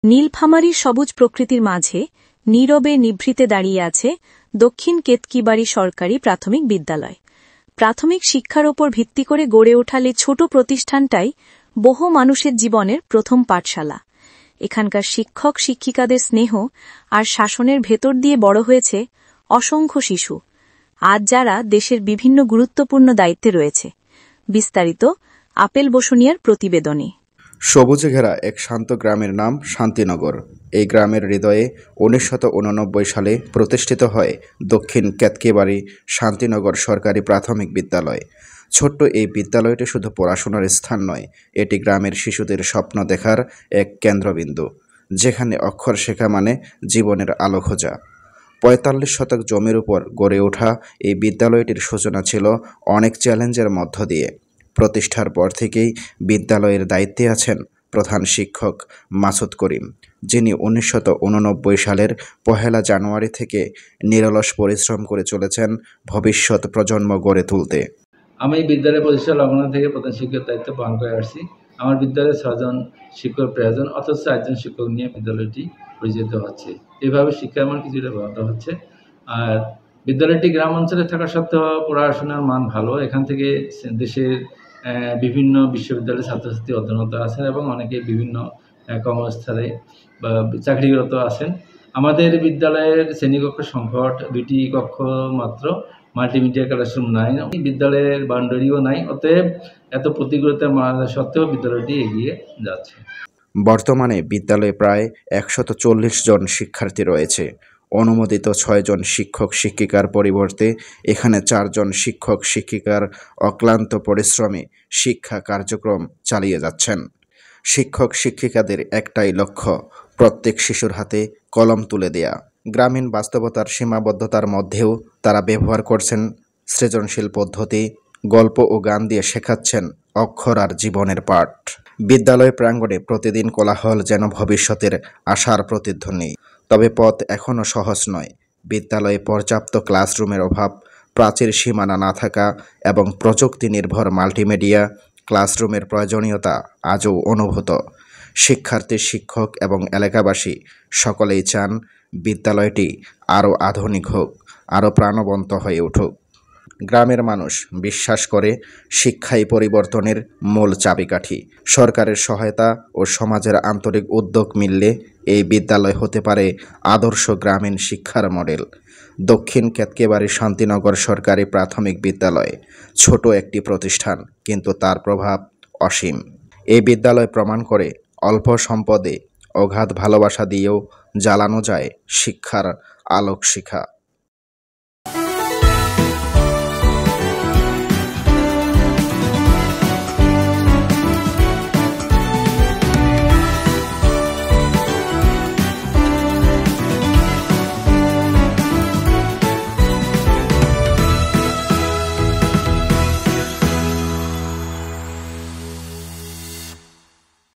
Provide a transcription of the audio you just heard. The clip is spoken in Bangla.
নীলফামারীর সবুজ প্রকৃতির মাঝে নীরবে নিভৃতে দাঁড়িয়ে আছে দক্ষিণ কেতকিবাড়ি সরকারি প্রাথমিক বিদ্যালয়। প্রাথমিক শিক্ষার ওপর ভিত্তি করে গড়ে ওঠালে ছোট প্রতিষ্ঠানটাই বহু মানুষের জীবনের প্রথম পাঠশালা। এখানকার শিক্ষক শিক্ষিকাদের স্নেহ আর শাসনের ভেতর দিয়ে বড় হয়েছে অসংখ্য শিশু, আজ যারা দেশের বিভিন্ন গুরুত্বপূর্ণ দায়িত্বে রয়েছে। বিস্তারিত আপেল বসুনিয়ার প্রতিবেদনে। সবুজে ঘেরা এক শান্ত গ্রামের নাম শান্তিনগর। এই গ্রামের হৃদয়ে 1989 সালে প্রতিষ্ঠিত হয় দক্ষিণ কেতকিবাড়ি শান্তিনগর সরকারি প্রাথমিক বিদ্যালয়। ছোট্ট এই বিদ্যালয়টি শুধু পড়াশোনার স্থান নয়, এটি গ্রামের শিশুদের স্বপ্ন দেখার এক কেন্দ্রবিন্দু, যেখানে অক্ষর শেখা মানে জীবনের আলো খোঁজা। 45 শতক জমির উপর গড়ে ওঠা এই বিদ্যালয়টির সূচনা ছিল অনেক চ্যালেঞ্জের মধ্য দিয়ে। প্রতিষ্ঠার পর থেকেই বিদ্যালয়ের দায়িত্বে আছেন প্রধান শিক্ষক মাসুদ করিম, যিনি 1989 সালের 1 জানুয়ারি থেকে নিরলস পরিশ্রম করে চলেছেন ভবিষ্যৎ প্রজন্ম গড়ে তুলতে। আমি বিদ্যালয় প্রতিষ্ঠা লগ্ন থেকে প্রধান শিক্ষকের দায়িত্ব পালন করে আসছি। আমার বিদ্যালয়ে 6 জন শিক্ষক প্রয়োজন, অথচ 4 জন শিক্ষক নিয়ে বিদ্যালয়টি পরিচালিত হচ্ছে। এভাবে শিক্ষার মান কিছুটা ব্যাহত হচ্ছে। আর বিদ্যালয়টি গ্রাম অঞ্চলে থাকা সত্ত্বেও পড়াশোনার মান ভালো। এখান থেকে দেশের বিভিন্ন বিশ্ববিদ্যালয়ের ছাত্রছাত্রী অধ্যয়নরত আছেন এবং অনেকে বিভিন্ন কর্মস্থলে বা চাকরিরত আছেন। আমাদের বিদ্যালয়ের শ্রেণীকক্ষ সংকট, 2টি কক্ষ মাত্র, মাল্টিমিডিয়া ক্লাসরুম নাই, বিদ্যালয়ের বাউন্ডারিও নাই। অতএব এত প্রতিকূলতা সত্ত্বেও বিদ্যালয়টি এগিয়ে যাচ্ছে। বর্তমানে বিদ্যালয়ে প্রায় 140 জন শিক্ষার্থী রয়েছে। অনুমোদিত 6 জন শিক্ষক শিক্ষিকার পরিবর্তে এখানে 4 জন শিক্ষক শিক্ষিকার অক্লান্ত পরিশ্রমে শিক্ষা কার্যক্রম চালিয়ে যাচ্ছেন। শিক্ষক শিক্ষিকাদের একটাই লক্ষ্য, প্রত্যেক শিশুর হাতে কলম তুলে দেয়া। গ্রামীণ বাস্তবতার সীমাবদ্ধতার মধ্যেও তারা ব্যবহার করছেন সৃজনশীল পদ্ধতি, গল্প ও গান দিয়ে শেখাচ্ছেন অক্ষর আর জীবনের পাঠ। বিদ্যালয় প্রাঙ্গণে প্রতিদিন কোলাহল যেন ভবিষ্যতের আশার প্রতিধ্বনি। তবে পথ এখনও সহজ নয়। বিদ্যালয়ে পর্যাপ্ত ক্লাসরুমের অভাব, প্রাচীর সীমানা না থাকা এবং প্রযুক্তি নির্ভর মাল্টিমিডিয়া ক্লাসরুমের প্রয়োজনীয়তা আজও অনুভূত। শিক্ষার্থী, শিক্ষক এবং এলাকাবাসী সকলেই চান বিদ্যালয়টি আরও আধুনিক হোক, আরও প্রাণবন্ত হয়ে উঠুক। গ্রামের মানুষ বিশ্বাস করে শিক্ষাই পরিবর্তনের মূল চাবিকাঠি। সরকারের সহায়তা ও সমাজের আন্তরিক উদ্যোগ মিললে এই বিদ্যালয় হতে পারে আদর্শ গ্রামীণ শিক্ষার মডেল। দক্ষিণ কেতকিবাড়ি শান্তিনগর সরকারি প্রাথমিক বিদ্যালয় ছোট একটি প্রতিষ্ঠান, কিন্তু তার প্রভাব অসীম। এই বিদ্যালয় প্রমাণ করে অল্প সম্পদে অগাধ ভালোবাসা দিয়েও জ্বালানো যায় শিক্ষার আলোক শিখা।